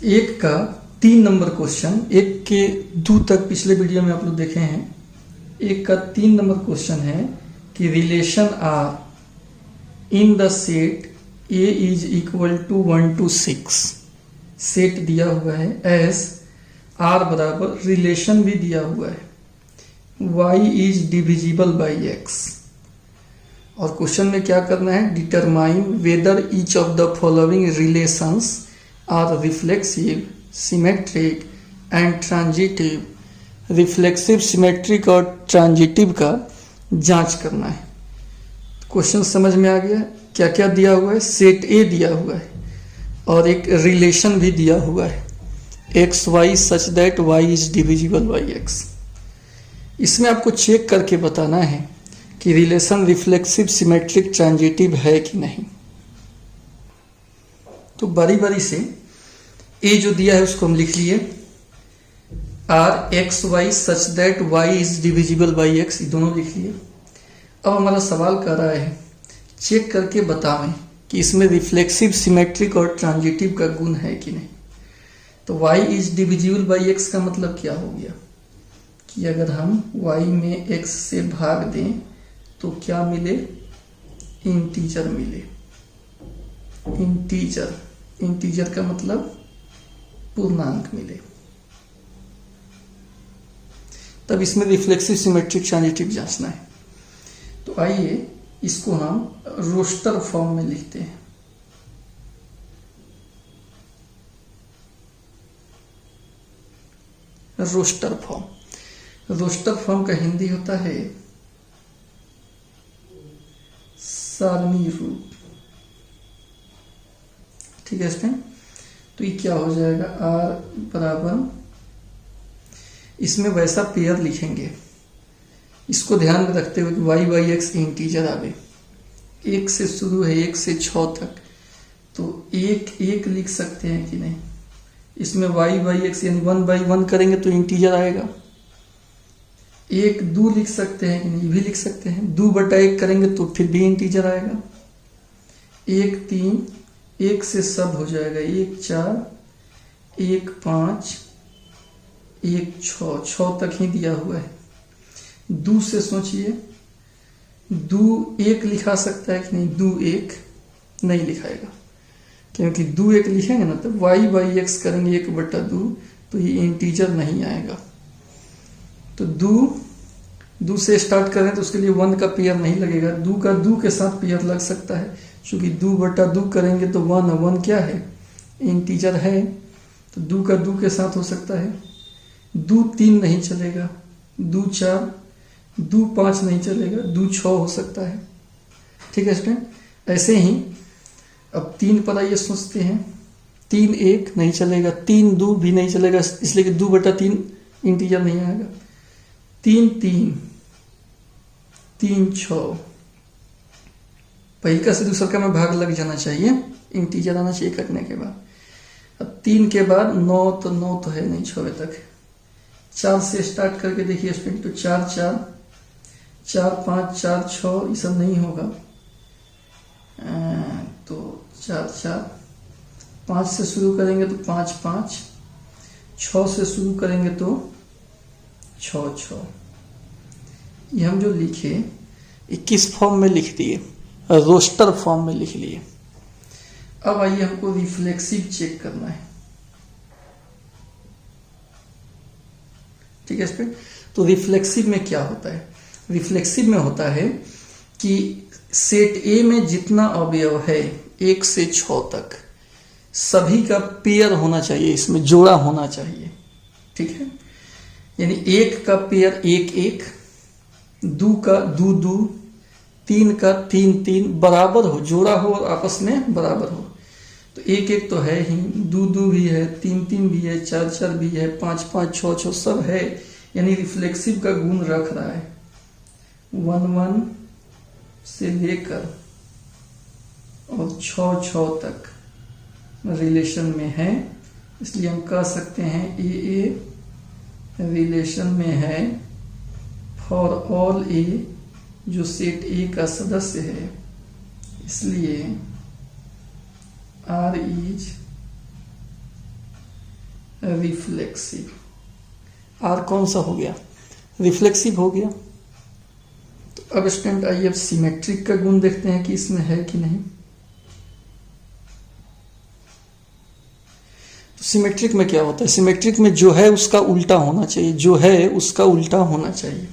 एक का 3 number question, एक के 2 तक पिछले वीडियो में आप लोग देखे हैं। एक का 3 नंबर क्वेश्चन है कि relation R in the set A is equal to 1 to 6। Set दिया हुआ है एस आर बराबर, रिलेशन भी दिया हुआ है y is divisible by x। और क्वेश्चन में क्या करना है, determine whether each of the following relations are reflexive, symmetric and transitive. Reflexive, symmetric और ट्रांजिटिव का जांच करना है। क्वेश्चन समझ में आ गया? क्या क्या दिया हुआ है, सेट ए दिया हुआ है और एक रिलेशन भी दिया हुआ है X Y such that Y is divisible by X. इसमें आपको चेक करके बताना है कि रिलेशन रिफ्लेक्सिव, सिमेट्रिक, ट्रांजिटिव है कि नहीं। तो बारी बारी से ए जो दिया है उसको हम लिख लिए, R X Y such that Y is divisible by X, ये दोनों लिख लिए। अब हमारा सवाल कर रहा है चेक करके बतावें कि इसमें रिफ्लेक्सिव, सिमेट्रिक और ट्रांजिटिव का गुण है कि नहीं। तो y is divisible by x का मतलब क्या हो गया कि अगर हम y में x से भाग दें तो क्या मिले, इंटीजर मिले। इंटीजर, इंटीजर का मतलब पूर्णांक मिले, तब इसमें रिफ्लेक्सिव, सिमेट्रिक, ट्रांजिटिव जांचना है। तो आइए इसको हम रोस्टर फॉर्म में लिखते हैं। रोस्टर फॉर्म, रोस्टर फॉर्म का हिंदी होता है सारणी रूप। ठीक है स्टूडेंट, तो ये क्या हो जाएगा, आर बराबर, इसमें वैसा पेयर लिखेंगे, इसको ध्यान में रखते हुए कि वाई बाई एक्स इंटीजर आवे। 1 से शुरू है, 1 से 6 तक, तो 1 लिख सकते हैं कि नहीं। इसमें y बाई एक्स यानी 1 बाई 1 करेंगे तो इंटीजर आएगा। 1 2 लिख सकते हैं कि नहीं, ये भी लिख सकते हैं। 2 बटा 1 करेंगे तो फिर भी इंटीजर आएगा। 1 3, 1 से सब हो जाएगा, 1 4, 1 5, 1 6, 6 तक ही दिया हुआ है। 2 से सोचिए, 2 1 लिखा सकता है कि नहीं, 2 1 नहीं लिखाएगा, क्योंकि 2 1 लिखेंगे ना तो y बाई एक्स करेंगे 1 बटा 2, तो ये इंटीजर नहीं आएगा। तो 2 से स्टार्ट करें तो उसके लिए 1 का पेयर नहीं लगेगा, 2 का 2 के साथ पेयर लग सकता है, क्योंकि 2 बटा 2 करेंगे तो 1 क्या है, इंटीजर है, तो 2 का 2 के साथ हो सकता है। 2 3 नहीं चलेगा, 2 4, 2 5 नहीं चलेगा, 2 6 हो सकता है। ठीक है स्टूडेंट, ऐसे ही अब 3 पर आइए सोचते हैं। 3 1 नहीं चलेगा, 3 2 भी नहीं चलेगा, इसलिए कि 2 बटा 3 इंटीजर नहीं आएगा। 3 3, 3 6, पहले का से दूसरा का में भाग लग जाना चाहिए, इंटीजर आना चाहिए कटने के बाद। अब 3 के बाद 9, तो 9 तो है नहीं 6 तक। 4 से स्टार्ट करके देखिए स्टूडेंट, तो 4 4, 4 5, 4 6, ये सब नहीं होगा। तो 4 4, 5 से शुरू करेंगे तो 5 5, 6 से शुरू करेंगे तो 6 6। ये हम जो लिखे, ये किस फॉर्म में लिख दिए, रोस्टर फॉर्म में लिख लिए। अब आइए हमको रिफ्लेक्सिव चेक करना है। ठीक है स्टूडेंट, तो रिफ्लेक्सिव में क्या होता है, रिफ्लेक्सिव में होता है कि सेट ए में जितना अवयव है 1 से 6 तक सभी का पेयर होना चाहिए, इसमें जोड़ा होना चाहिए। ठीक है, यानी 1 का पेयर 1 1, 2 का 2 2, 3 का 3 3 बराबर हो, जोड़ा हो और आपस में बराबर हो। तो 1 1 तो है ही, 2 2 भी है, 3 3 भी है, 4 4 भी है, 5 5 6 6 सब है, यानी रिफ्लेक्सिव का गुण रख रहा है। 1 1 से लेकर और 6 6 तक रिलेशन में है, इसलिए हम कह सकते हैं ए रिलेशन में है फॉर ऑल ए, जो सेट ए का सदस्य है, इसलिए आर इज रिफ्लेक्सिव। आर कौन सा हो गया? रिफ्लेक्सिव हो गया। तो अब स्टूडेंट आइए अब सिमेट्रिक का गुण देखते हैं कि इसमें है कि नहीं। तो सिमेट्रिक में क्या होता है? सिमेट्रिक में जो है उसका उल्टा होना चाहिए, जो है उसका उल्टा होना चाहिए।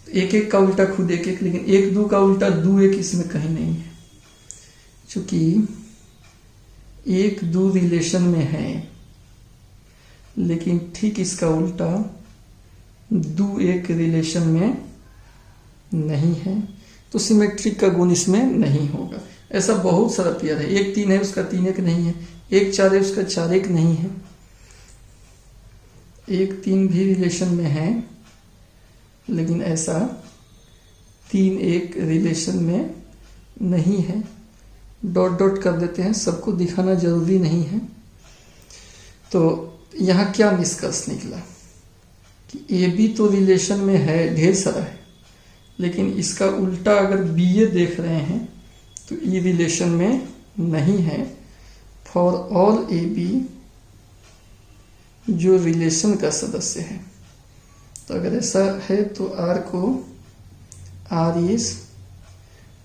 तो एक एक का उल्टा खुद एक एक, लेकिन एक दो का उल्टा दो एक इसमें कहीं नहीं है। चूंकि एक दो रिलेशन में है, लेकिन ठीक इसका उल्टा दो एक रिलेशन में नहीं है, तो सिमेट्रिक का गुण इसमें नहीं होगा। ऐसा बहुत सारा पेयर है, एक तीन है उसका तीन एक नहीं है, एक चार है उसका चार एक नहीं है। एक तीन भी रिलेशन में है, लेकिन ऐसा तीन एक रिलेशन में नहीं है। डॉट डॉट कर देते हैं, सबको दिखाना जरूरी नहीं है। तो यहाँ क्या निष्कर्ष निकला कि ए बी तो रिलेशन में है, ढेर सारा है, लेकिन इसका उल्टा अगर बी ए देख रहे हैं तो ई रिलेशन में नहीं है। फॉर ऑल ए बी जो रिलेशन का सदस्य है, तो अगर ऐसा है तो आर को आर इज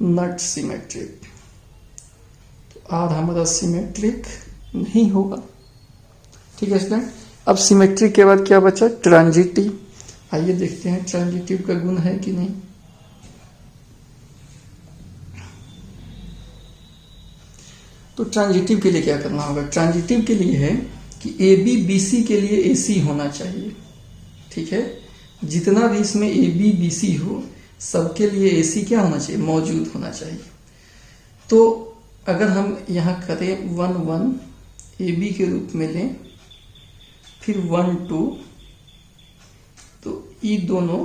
नॉट सिमेट्रिक, तो आर हमारा सिमेट्रिक नहीं होगा। ठीक है स्टूडेंट। अब सिमेट्रिक के बाद क्या बचा? ट्रांजिटिव। आइए देखते हैं ट्रांजिटिव का गुण है कि नहीं। तो ट्रांजिटिव के लिए क्या करना होगा? ट्रांजिटिव के लिए है कि ए बी बी सी के लिए ए सी होना चाहिए। ठीक है, जितना भी इसमें ए बी बी सी हो सबके लिए ए सी क्या होना चाहिए? मौजूद होना चाहिए। तो अगर हम यहाँ करें 1 1 ए बी के रूप में लें, फिर 1 2, तो ये दोनों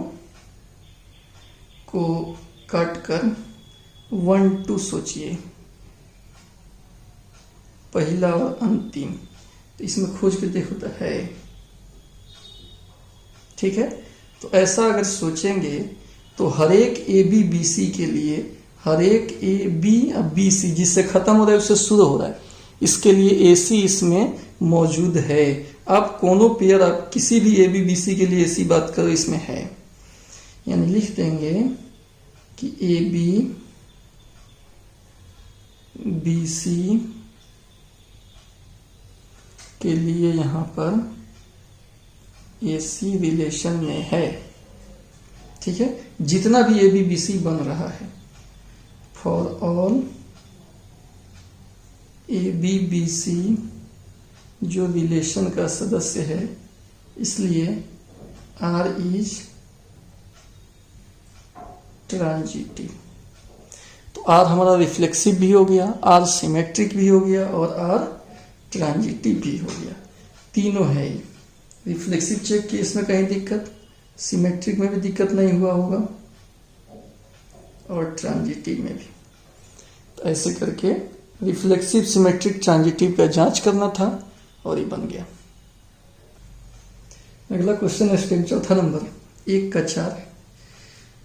को काट कर 1 2 सोचिए, पहला और अंतिम। तो इसमें खोज के देखो तो है। ठीक है, तो ऐसा अगर सोचेंगे तो हर एक ए बी बी सी के लिए, हर एक ए बी बी सी जिससे खत्म हो रहा है उससे शुरू हो रहा है, इसके लिए ए सी इसमें मौजूद है। आप कोनो पेयर, आप किसी भी ए बी बी सी के लिए ऐसी बात करो, इसमें है। यानी लिख देंगे कि ए बी बी सी के लिए यहां पर ए सी रिलेशन में है। ठीक है, जितना भी ए बी बी सी बन रहा है, for all A B B C जो रिलेशन का सदस्य है, इसलिए आर इज ट्रांजिटिव। तो आर हमारा रिफ्लेक्सिव भी हो गया, आर सिमेट्रिक भी हो गया और आर ट्रांजिटिव भी हो गया। तीनों है। रिफ्लेक्सिव चेक की इसमें कहीं दिक्कत, सिमेट्रिक में भी दिक्कत नहीं हुआ होगा और ट्रांजिटिव में भी। तो ऐसे करके रिफ्लेक्सिव, सिमेट्रिक, ट्रांजिटिव का जांच करना था और ये बन गया। अगला क्वेश्चन है स्टेप चौथा नंबर 1 का 4।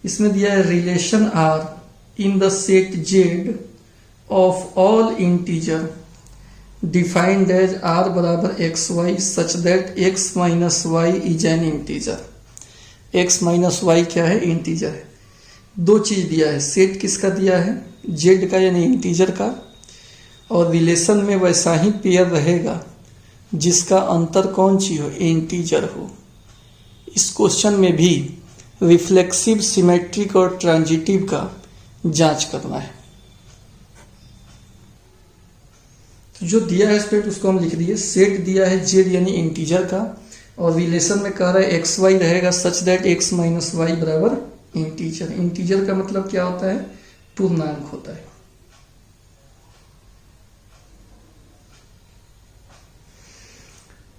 इसमें दिया है relation R in the set Z of all integer defined as R बराबर X Y such that X minus Y is an integer. X minus Y क्या है? इंटीजर है। दो चीज दिया है, सेट किसका दिया है? जेड का यानी इंटीजर का, और रिलेशन में वैसा ही पेयर रहेगा जिसका अंतर कौन सी हो? इंटीजर हो। इस क्वेश्चन में भी रिफ्लेक्सिव, सिमेट्रिक और ट्रांजिटिव का जांच करना है। तो जो दिया है स्टेट उसको हम लिख दिए। सेट दिया है जेड यानी इंटीजर का, और रिलेशन में कह रहा है एक्स वाई रहेगा such that X minus Y बराबर इंटीजर। इंटीजर का मतलब क्या होता है? पूर्णांक होता है।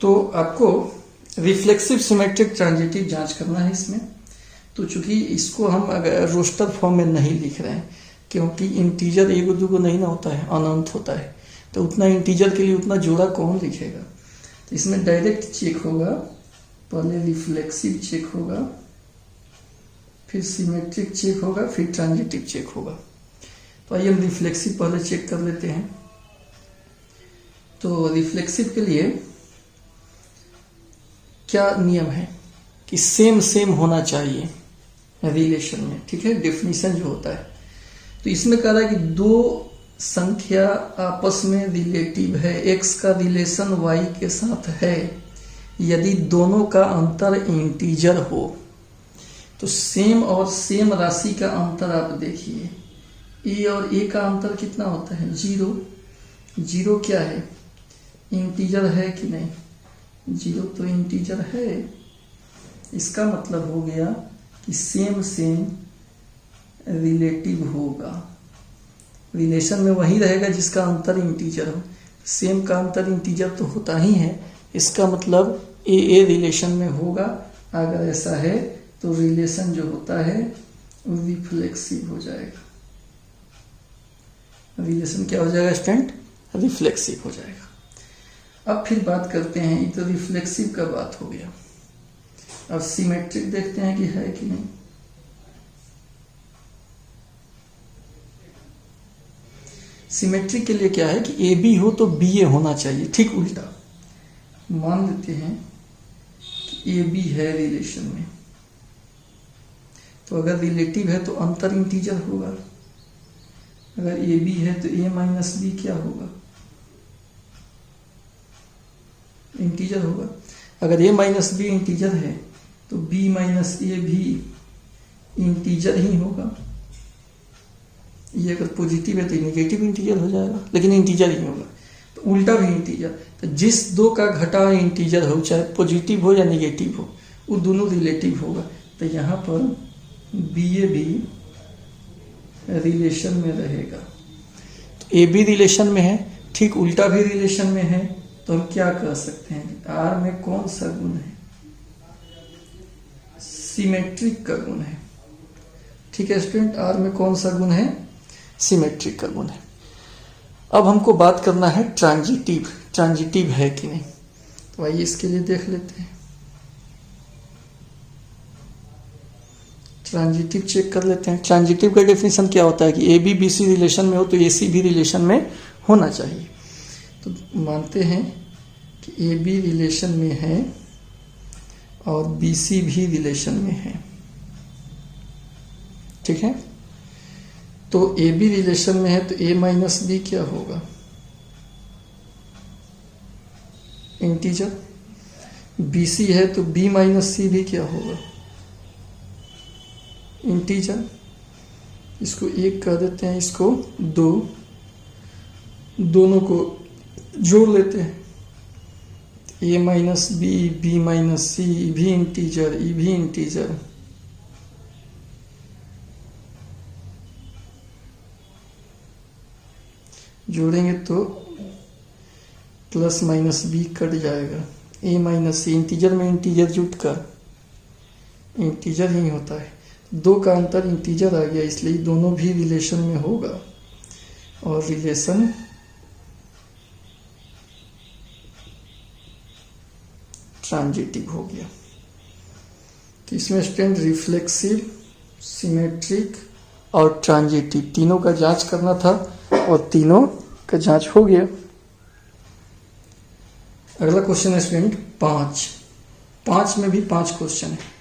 तो आपको रिफ्लेक्सिव, सिमेट्रिक, ट्रांजिटिव जांच करना है इसमें। तो चूंकि इसको हम अगर रोस्टर फॉर्म में नहीं लिख रहे हैं, क्योंकि इंटीजर एगो दूगो नहीं ना होता है, अनंत होता है, तो उतना इंटीजर के लिए उतना जोड़ा कौन लिखेगा। तो इसमें डायरेक्ट चेक होगा, पहले रिफ्लेक्सिव चेक होगा, फिर सिमेट्रिक चेक होगा, फिर ट्रांजिटिव चेक होगा। तो आइए हम रिफ्लेक्सिव पहले चेक कर लेते हैं। तो रिफ्लेक्सिव के लिए क्या नियम है कि सेम सेम होना चाहिए रिलेशन में, ठीक है, डेफिनेशन जो होता है। तो इसमें कह रहा है कि दो संख्या आपस में रिलेटिव है, x का रिलेशन y के साथ है यदि दोनों का अंतर इंटीजर हो। तो सेम और सेम राशि का अंतर आप देखिए, a और a का अंतर कितना होता है, 0। 0 क्या है, इंटीजर है कि नहीं, 0 तो इंटीजर है। इसका मतलब हो गया कि सेम सेम रिलेटिव होगा, रिलेशन में वही रहेगा जिसका अंतर इंटीजर हो। सेम का अंतर इंटीजर तो होता ही है, इसका मतलब ए रिलेशन में होगा। अगर ऐसा है तो रिलेशन जो होता है वो रिफ्लेक्सिव हो जाएगा। रिलेशन क्या हो जाएगा स्टूडेंट, रिफ्लेक्सिव हो जाएगा। अब फिर बात करते हैं, ये तो रिफ्लेक्सिव का बात हो गया। अब सिमेट्रिक देखते हैं कि है कि नहीं। सिमेट्रिक के लिए क्या है कि ए बी हो तो बी ए होना चाहिए, ठीक उल्टा। मान लेते हैं कि ए बी है रिलेशन में, तो अगर रिलेटिव है तो अंतर इंटीजर होगा। अगर ए बी है तो ए माइनस बी क्या होगा, इंटीजर होगा। अगर ए माइनस बी इंटीजर है तो बी माइनस ए भी इंटीजर ही होगा। ये अगर पॉजिटिव है तो नेगेटिव इंटीजर हो जाएगा, लेकिन इंटीजर ही होगा। तो उल्टा भी इंटीजर, तो जिस दो का घटा इंटीजर हो, चाहे पॉजिटिव हो या नेगेटिव हो, वो दोनों रिलेटिव होगा। तो यहाँ पर बी ए भी रिलेशन में रहेगा। तो ए बी रिलेशन में है, ठीक उल्टा भी रिलेशन में है। तो हम क्या कह सकते हैं, आर में कौन सा गुण है, सिमेट्रिक का गुण है। ठीक है स्टूडेंट, आर में कौन सा गुण है, सिमेट्रिक का गुण है। अब हमको बात करना है ट्रांजिटिव, ट्रांजिटिव है कि नहीं। तो आइए इसके लिए देख लेते हैं, ट्रांजिटिव चेक कर लेते हैं। ट्रांजिटिव का डेफिनेशन क्या होता है कि A B B C relation में हो तो ए सी भी रिलेशन में होना चाहिए। तो मानते हैं कि ए बी रिलेशन में है और बी सी भी रिलेशन में है, ठीक है। तो ए बी रिलेशन में है तो ए माइनस बी क्या होगा, इंटीजर। बी सी है तो बी माइनस सी भी क्या होगा, इंटीजर। इसको एक कह देते हैं, इसको दो, दोनों को जोड़ लेते हैं। ए माइनस बी, बी माइनस सी भी इंटीजर, ई भी इंटीजर। जोड़ेंगे तो प्लस माइनस बी कट जाएगा, ए माइनस सी, इंटीजर में इंटीजर जुट कर इंटीजर ही होता है। दो का अंतर इंटीजर आ गया, इसलिए दोनों भी रिलेशन में होगा और रिलेशन ट्रांजिटिव हो गया। तो इसमें स्टूडेंट रिफ्लेक्सिव, सिमेट्रिक और ट्रांजिटिव तीनों का जांच करना था और तीनों का जांच हो गया। अगला क्वेश्चन है स्टूडेंट 5। 5 में भी 5 क्वेश्चन है।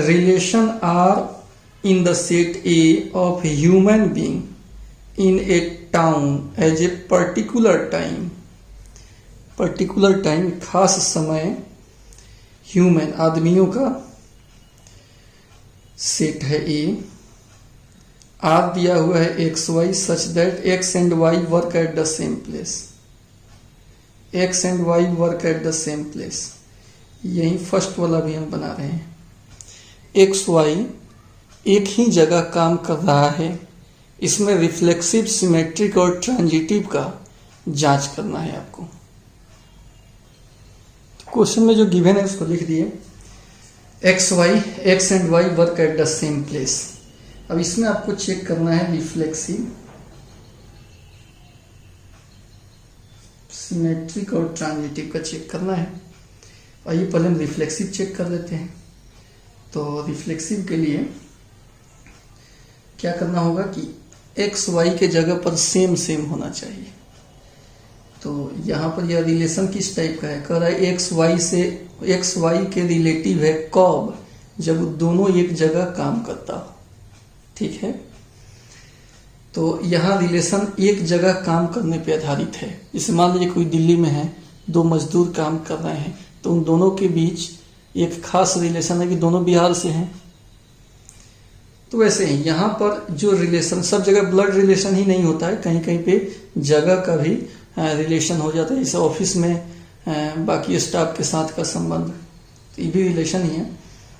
Relation R in the set A of human being in a town as a particular time. Particular time खास समय, ह्यूमन आदमियों का सेट है ए। आर दिया हुआ है X Y such that X and Y work at the same place. X and Y work at the same place, यही first वाला भी हम बना रहे हैं। एक्स वाई एक ही जगह काम कर रहा है, इसमें रिफ्लेक्सिव, सिमेट्रिक और ट्रांजिटिव का जांच करना है आपको। क्वेश्चन में जो गिवन है उसको लिख दिए, X Y, X and Y work at the same place. अब इसमें आपको चेक करना है रिफ्लेक्सिव, सिमेट्रिक और ट्रांजिटिव का चेक करना है। आइए पहले हम रिफ्लेक्सिव चेक कर लेते हैं। तो रिफ्लेक्सिव के लिए क्या करना होगा कि एक्स वाई के जगह पर सेम सेम होना चाहिए। तो यहाँ पर यह रिलेशन किस टाइप का है, कह रहा है एक्स वाई के रिलेटिव है कब, जब दोनों एक जगह काम करता हो। ठीक है, तो यहाँ रिलेशन एक जगह काम करने पे आधारित है। जैसे मान लीजिए कोई दिल्ली में है, दो मजदूर काम कर रहे हैं, तो उन दोनों के बीच एक खास रिलेशन है कि दोनों बिहार से हैं। तो वैसे ही यहाँ पर जो रिलेशन, सब जगह ब्लड रिलेशन ही नहीं होता है, कहीं कहीं पे जगह का भी रिलेशन हो जाता है। जैसे ऑफिस में बाकी स्टाफ के साथ का संबंध, तो ये भी रिलेशन ही है।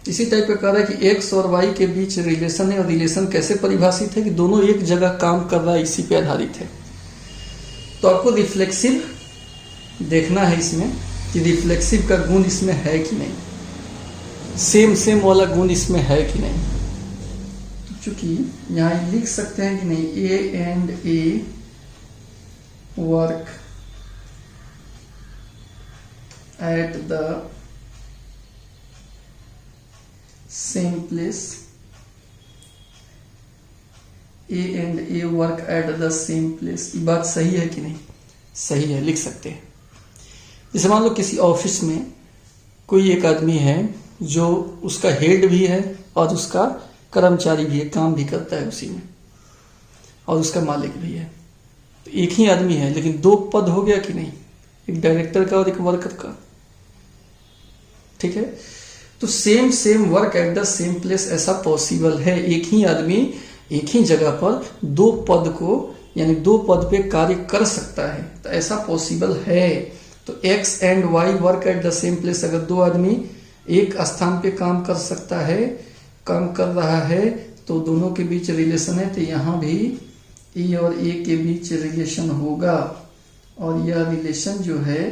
इसी टाइप का कह रहा है कि एक्स और वाई के बीच रिलेशन है, और रिलेशन कैसे परिभाषित है कि दोनों एक जगह काम कर रहा है, इसी पे आधारित है। तो आपको रिफ्लेक्सिव देखना है इसमें कि रिफ्लेक्सिव का गुण इसमें है कि नहीं, सेम वाला गुण इसमें है कि नहीं। तो चूंकि यहाँ लिख सकते हैं कि नहीं, A and A work at the same place, A and A work at the same place, ये बात सही है कि नहीं, सही है, लिख सकते हैं। जैसे मान लो किसी ऑफिस में कोई एक आदमी है जो उसका हेड भी है और उसका कर्मचारी भी है, काम भी करता है उसी में, और उसका मालिक भी है। तो एक ही आदमी है लेकिन दो पद हो गया कि नहीं, एक डायरेक्टर का और एक वर्कर का। ठीक है, तो same work at the same place ऐसा पॉसिबल है। एक ही आदमी एक ही जगह पर दो पद को, यानी दो पद पे कार्य कर सकता है, तो ऐसा पॉसिबल है। तो X and Y work at the same place, अगर दो आदमी एक स्थान पे काम कर सकता है, काम कर रहा है, तो दोनों के बीच रिलेशन है। तो यहाँ भी ए और ए के बीच रिलेशन होगा, और यह रिलेशन जो है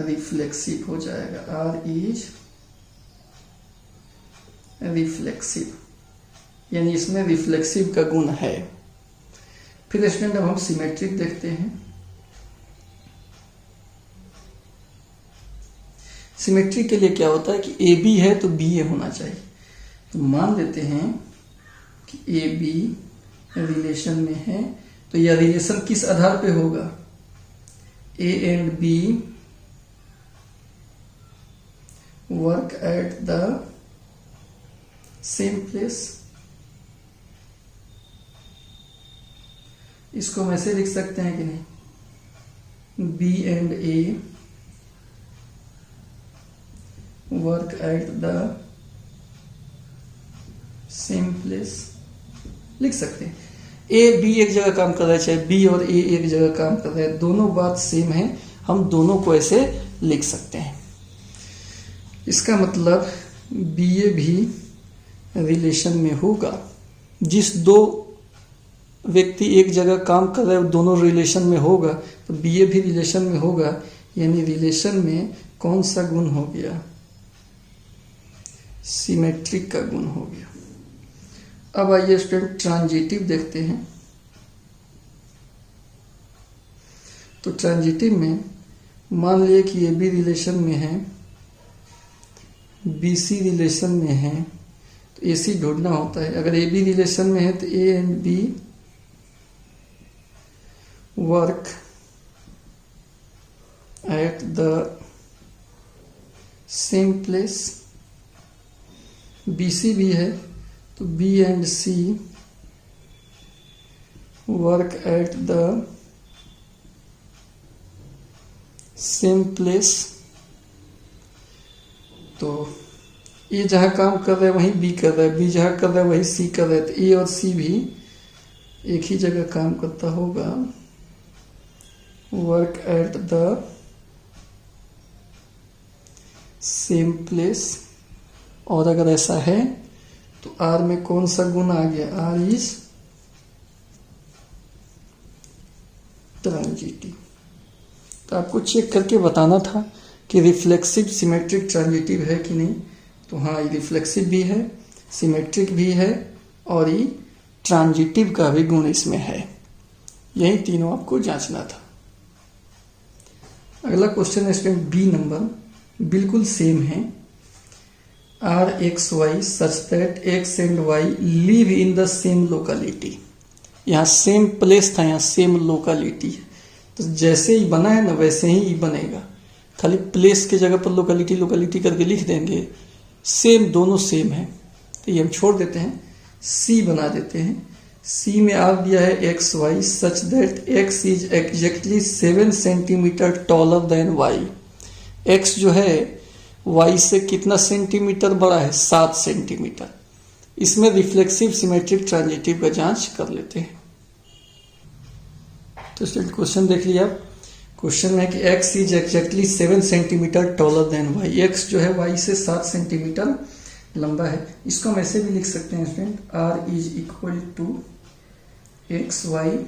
रिफ्लेक्सिव हो जाएगा। आर इज रिफ्लेक्सिव, यानी इसमें रिफ्लेक्सिव का गुण है। फिर स्टूडेंट अब हम सिमेट्रिक देखते हैं। सिमेट्री के लिए क्या होता है कि ए बी है तो बी ए होना चाहिए। तो मान लेते हैं कि ए बी रिलेशन में है, तो यह रिलेशन किस आधार पे होगा, A and B work at the same place. इसको हम ऐसे लिख सकते हैं कि नहीं, B and A work at the same place, लिख सकते हैं। ए बी एक जगह काम कर रहा है, चाहे बी और ए एक जगह काम कर रहे हैं, दोनों बात सेम है, हम दोनों को ऐसे लिख सकते हैं। इसका मतलब बी ए भी रिलेशन में होगा। जिस दो व्यक्ति एक जगह काम कर रहे हैं दोनों रिलेशन में होगा, तो बी ए भी रिलेशन में होगा, यानी रिलेशन में कौन सा गुण हो गया, सिमेट्रिक का गुण हो गया। अब आइए स्टूडेंट ट्रांजिटिव देखते हैं। तो ट्रांजिटिव में मान लिया कि ए बी रिलेशन में है, बी सी रिलेशन में है, तो ए सी ढूंढना होता है। अगर ए बी रिलेशन में है तो A and B work at the same place, B C भी है तो B and C work at the same place. तो ए जहाँ काम कर रहा है वहीं बी कर रहा है, बी जहाँ कर रहा है वहीं सी कर रहा है, तो ए और सी भी एक ही जगह काम करता होगा, work at the same place. और अगर ऐसा है तो आर में कौन सा गुण आ गया, आर इज ट्रांजिटिव। तो आपको चेक करके बताना था कि रिफ्लेक्सिव सिमेट्रिक ट्रांजिटिव है कि नहीं। तो हाँ, ये रिफ्लेक्सिव भी है, सिमेट्रिक भी है, और ये ट्रांजिटिव का भी गुण इसमें है। यही तीनों आपको जांचना था। अगला क्वेश्चन है स्टूडेंट बी नंबर, बिल्कुल सेम है। R X Y such that X and Y live in the same locality. यहाँ सेम प्लेस था, यहाँ सेम लोकेलिटी है, तो जैसे ही बना है ना वैसे ही बनेगा, खाली प्लेस के जगह पर लोकेलिटी लोकेलिटी करके लिख देंगे, सेम दोनों सेम है। तो ये हम छोड़ देते हैं, सी बना देते हैं। सी में आप दिया है X Y such that X is exactly 7 centimetre taller than Y. X जो है वाई से कितना सेंटीमीटर बड़ा है, 7 सेंटीमीटर। इसमें रिफ्लेक्सिव सिमेट्रिक ट्रांजिटिव का जांच कर लेते हैं। तो स्टूडेंट क्वेश्चन देख लिया आप। क्वेश्चन में है कि x is exactly 7 centimetre taller than y। x जो है y से 7 सेंटीमीटर लंबा है। इसको हम ऐसे भी लिख सकते हैं student, r is equal to X Y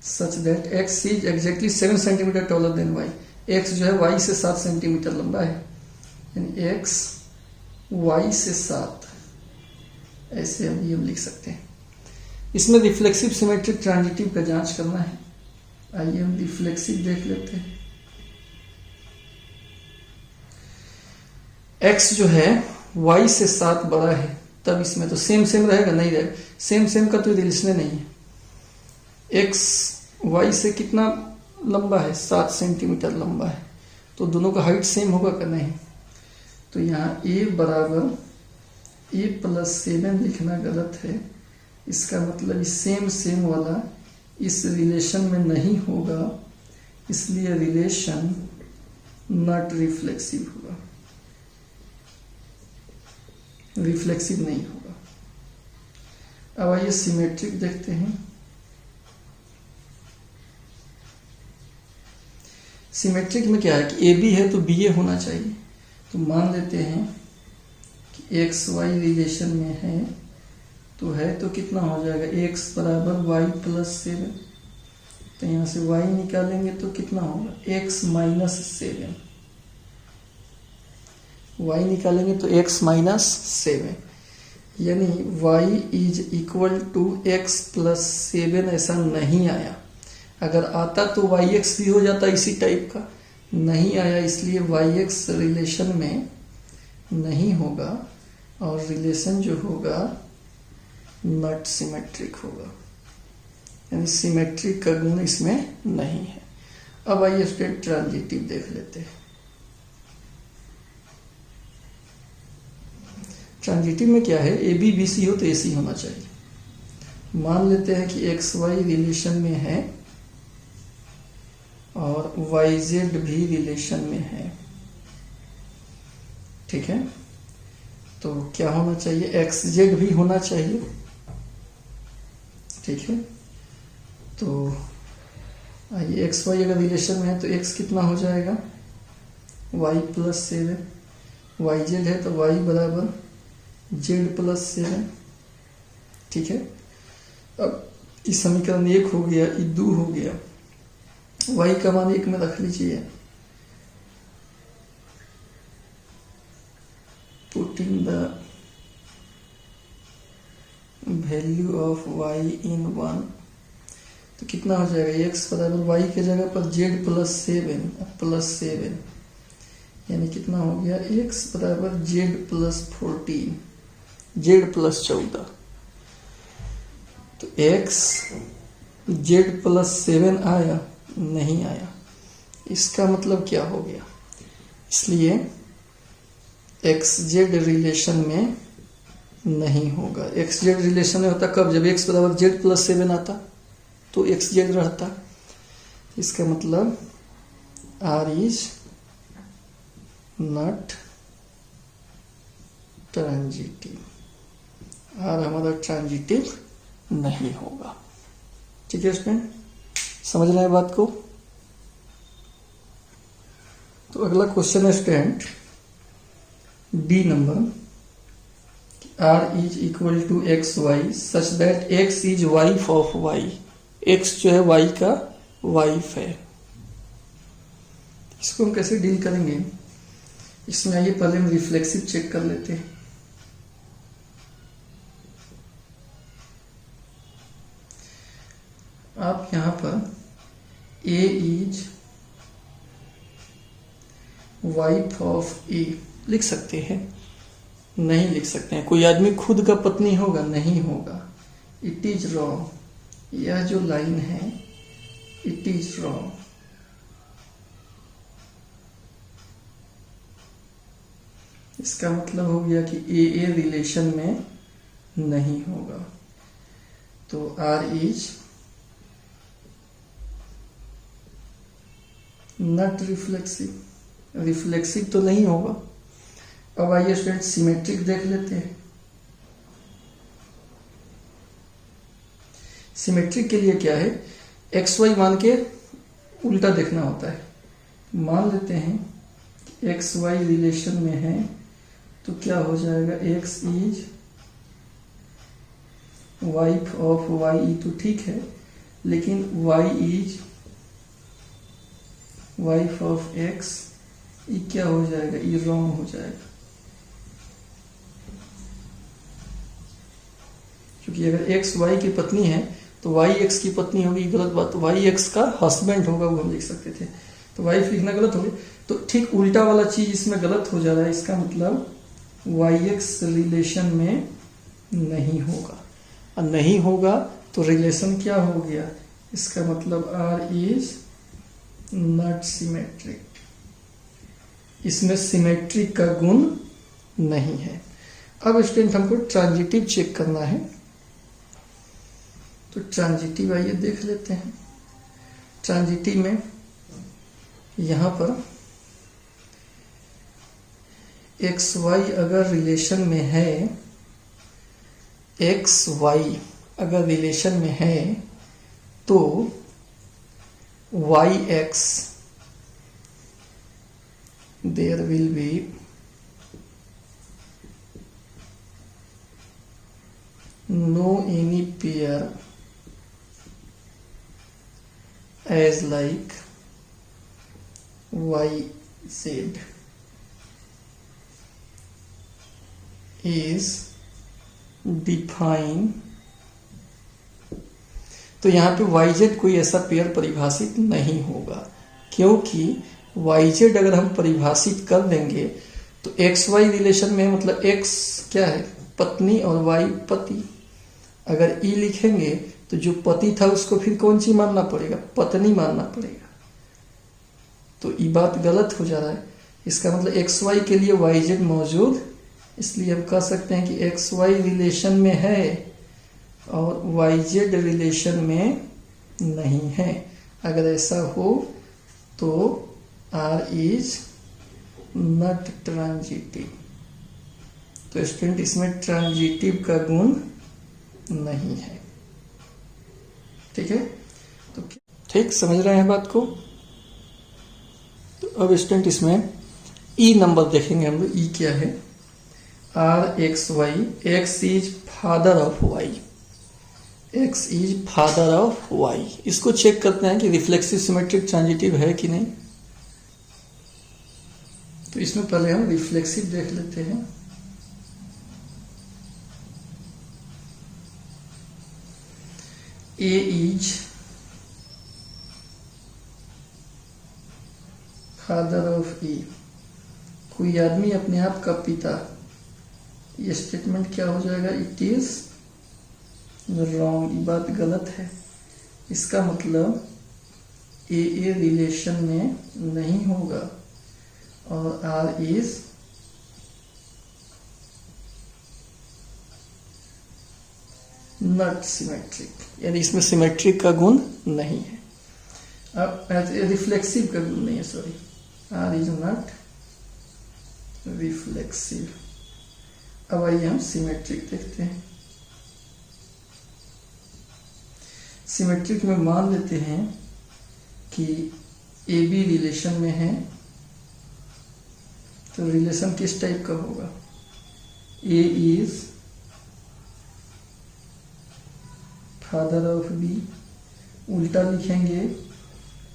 such that x is exactly 7 centimetre taller than y। x जो है y से 7 सेंटीमीटर लंबा है, यानी x y से 7, ऐसे हम लिख सकते हैं। इसमें रिफ्लेक्सिव सिमेट्रिक ट्रांजिटिव का जांच करना है। आइए हम रिफ्लेक्सिव देख लेते हैं। x जो है y से 7 बड़ा है, तब इसमें तो सेम सेम रहेगा, नहीं रहेगा। सेम सेम का तो रिलेशन नहीं है। x y से कितना लंबा है, 7 सेंटीमीटर लंबा है, तो दोनों का हाइट सेम होगा कि नहीं। तो यहाँ a बराबर a प्लस 7 लिखना गलत है। इसका मतलब सेम सेम वाला इस रिलेशन में नहीं होगा, इसलिए रिलेशन नॉट रिफ्लेक्सिव होगा, रिफ्लेक्सिव नहीं होगा। अब आइए सिमेट्रिक देखते हैं। सिमेट्रिक में क्या है कि AB है तो BA होना चाहिए। तो मान लेते हैं कि एक्स वाई रिलेशन में है, तो कितना हो जाएगा, x बराबर वाई प्लस 7। तो यहाँ से y निकालेंगे तो कितना होगा, x माइनस 7। y निकालेंगे तो x माइनस 7, यानी y is equal to x plus 7 ऐसा नहीं आया। अगर आता तो yx भी हो जाता इसी टाइप का, नहीं आया, इसलिए yx रिलेशन में नहीं होगा, और रिलेशन जो होगा नॉट सिमेट्रिक होगा, यानी सिमेट्रिक का गुण इसमें नहीं है। अब आइए स्टेट ट्रांजिटिव देख लेते हैं। ट्रांजिटिव में क्या है, AB BC हो तो AC होना चाहिए। मान लेते हैं कि एक्स वाई रिलेशन में है और YZ भी रिलेशन में है, ठीक है। तो क्या होना चाहिए, XZ भी होना चाहिए, ठीक है। तो आइए एक्स वाई अगर रिलेशन में है तो x कितना हो जाएगा, y प्लस 7, YZ है तो y बराबर z प्लस 7, ठीक है। अब इस समीकरण 1 हो गया, ये 2 हो गया, y का मान 1 में रख लीजिए। Putting the value of y इन 1, तो कितना हो जाएगा, x बराबर y के जगह पर z प्लस 7, यानी कितना हो गया, x बराबर z प्लस 14, z प्लस 14। तो x z प्लस 7 आया, नहीं आया, इसका मतलब क्या हो गया, इसलिए XZ रिलेशन में नहीं होगा। XZ रिलेशन में होता कब, जब x बराबर z प्लस 7 आता तो XZ रहता। इसका मतलब R is not transitive, R हमारा ट्रांजिटिव नहीं होगा, ठीक है स्टूडेंट, समझ रहे हैं बात को। तो अगला क्वेश्चन है student D number, R is equal to X Y such that x is wife of y। x जो है y का वाइफ है। इसको हम कैसे डील करेंगे, इसमें आइए पहले हम रिफ्लेक्सिव चेक कर लेते हैं। आप यहां पर A is wife of A लिख सकते हैं, नहीं लिख सकते हैं। कोई आदमी खुद का पत्नी होगा, नहीं होगा, इट इज रॉन्ग। यह जो लाइन है इट इज रॉन्ग। इसका मतलब हो गया कि ए रिलेशन में नहीं होगा, तो R is not reflexive. Reflexive तो नहीं होगा। अब आइए स्टूडेंट सिमेट्रिक देख लेते हैं। सिमेट्रिक के लिए क्या है, एक्स वाई मान के उल्टा देखना होता है। मान लेते हैं कि एक्स वाई रिलेशन में है, तो क्या हो जाएगा, X is wife of Y, तो ठीक है, लेकिन Y is wife of X, ये क्या हो जाएगा, ये रॉन्ग हो जाएगा। क्योंकि अगर एक्स वाई की पत्नी है तो वाई एक्स की पत्नी होगी, गलत बात। तो वाई एक्स का हस्बैंड होगा, वो हम लिख सकते थे, तो वाइफ लिखना गलत हो गया। तो ठीक उल्टा वाला चीज इसमें गलत हो जा रहा है। इसका मतलब वाई एक्स रिलेशन में नहीं होगा, और नहीं होगा तो रिलेशन क्या हो गया, इसका मतलब आर इज नॉट सिमेट्रिक। इसमें सिमेट्रिक का गुण नहीं है। अब स्टूडेंट हमको ट्रांजिटिव चेक करना है, तो ट्रांजिटिव आइए देख लेते हैं। ट्रांजिटिव में यहां पर एक्स वाई अगर रिलेशन में है, एक्स वाई अगर रिलेशन में है, तो Y X there will be no any pair as like YZ is defined। तो यहाँ पे YZ कोई ऐसा पेयर परिभाषित नहीं होगा, क्योंकि YZ अगर हम परिभाषित कर देंगे तो XY रिलेशन में, मतलब X क्या है, पत्नी, और Y पति। अगर ई लिखेंगे तो जो पति था उसको फिर कौन सी मानना पड़ेगा, पत्नी मानना पड़ेगा। तो ये बात गलत हो जा रहा है। इसका मतलब एक्स वाई के लिए वाई जेड मौजूद, इसलिए हम कह सकते हैं कि एक्स वाई रिलेशन में है और वाई जेड रिलेशन में नहीं है। अगर ऐसा हो तो आर इज नॉट ट्रांजिटिव। तो स्टूडेंट इसमें ट्रांजिटिव का गुण नहीं है। ठीक है, तो ठीक समझ रहे हैं बात को। तो अब स्टूडेंट इसमें ई नंबर देखेंगे हम लोग। ई क्या है, R X Y, X is father of Y, X is father of Y. इसको चेक करते हैं कि रिफ्लेक्सिव सिमेट्रिक ट्रांजिटिव है कि नहीं। तो इसमें पहले हम रिफ्लेक्सिव देख लेते हैं। ए इज फादर ऑफ ई, कोई आदमी अपने आप का पिता, ये स्टेटमेंट क्या हो जाएगा, इट इज रॉन्ग, ये बात गलत है। इसका मतलब ए रिलेशन में नहीं होगा और आर इज नॉट सिमेट्रिक, यानी इसमें सिमेट्रिक का गुण नहीं है। अब रिफ्लेक्सिव का गुण नहीं है, sorry, R is not reflexive. अब आइए हम सिमेट्रिक देखते हैं। सिमेट्रिक में मान लेते हैं कि ए बी रिलेशन में है, तो रिलेशन किस टाइप का होगा, ए इज फादर ऑफ बी, उल्टा लिखेंगे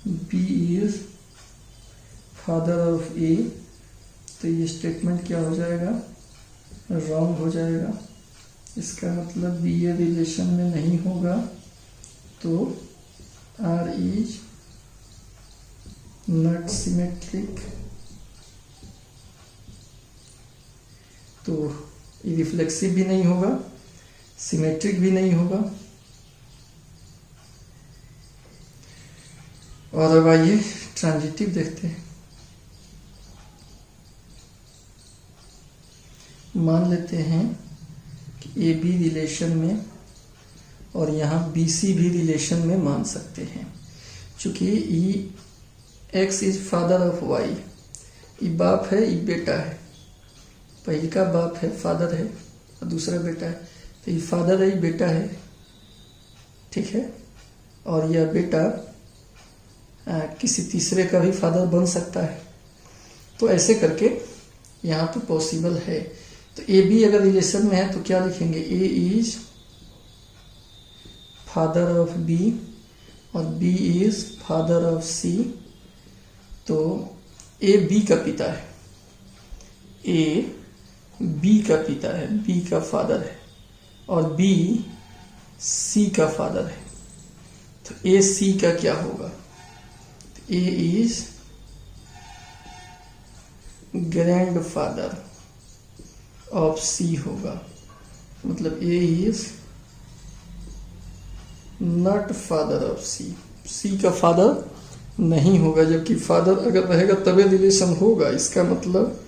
बी इज फादर ऑफ ए, तो ये स्टेटमेंट क्या हो जाएगा, रॉन्ग हो जाएगा। इसका मतलब बी ए रिलेशन में नहीं होगा, तो आर इज नॉट सिमेट्रिक। तो ये रिफ्लेक्सिव भी नहीं होगा, सिमेट्रिक भी नहीं होगा। और अब आइए ट्रांजिटिव देखते हैं। मान लेते हैं कि ए बी रिलेशन में और यहाँ बी सी भी रिलेशन में मान सकते हैं। चूंकि ई X is father of Y, ई बाप है, ई बेटा है। पहले का बाप है, फादर है, और दूसरा बेटा है। तो ये फादर है, ये बेटा है, ठीक है। और यह बेटा किसी तीसरे का भी फादर बन सकता है। तो ऐसे करके यहाँ पे पॉसिबल है। तो ए बी अगर रिलेशन में है तो क्या लिखेंगे, ए इज फादर ऑफ बी और बी इज फादर ऑफ सी। तो ए बी का पिता है, ए बी का पिता है, बी का फादर है, और बी सी का फादर है। तो ए सी का क्या होगा, ए इज ग्रैंड फादर ऑफ सी होगा। मतलब ए इज नॉट फादर ऑफ सी, सी का फादर नहीं होगा। जबकि फादर अगर रहेगा तबे रिलेशन होगा, इसका मतलब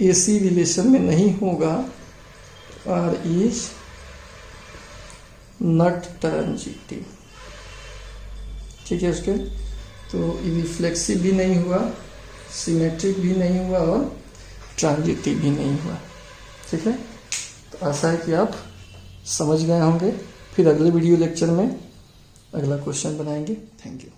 ए सी रिलेशन में नहीं होगा। आर इज नॉट ट्रांजिटिव, ठीक है। उसके तो रिफ्लेक्सिव भी नहीं हुआ, सिमेट्रिक भी नहीं हुआ और ट्रांजिटिव भी नहीं हुआ, ठीक है। तो आशा है कि आप समझ गए होंगे। फिर अगले वीडियो लेक्चर में अगला क्वेश्चन बनाएंगे। Thank you.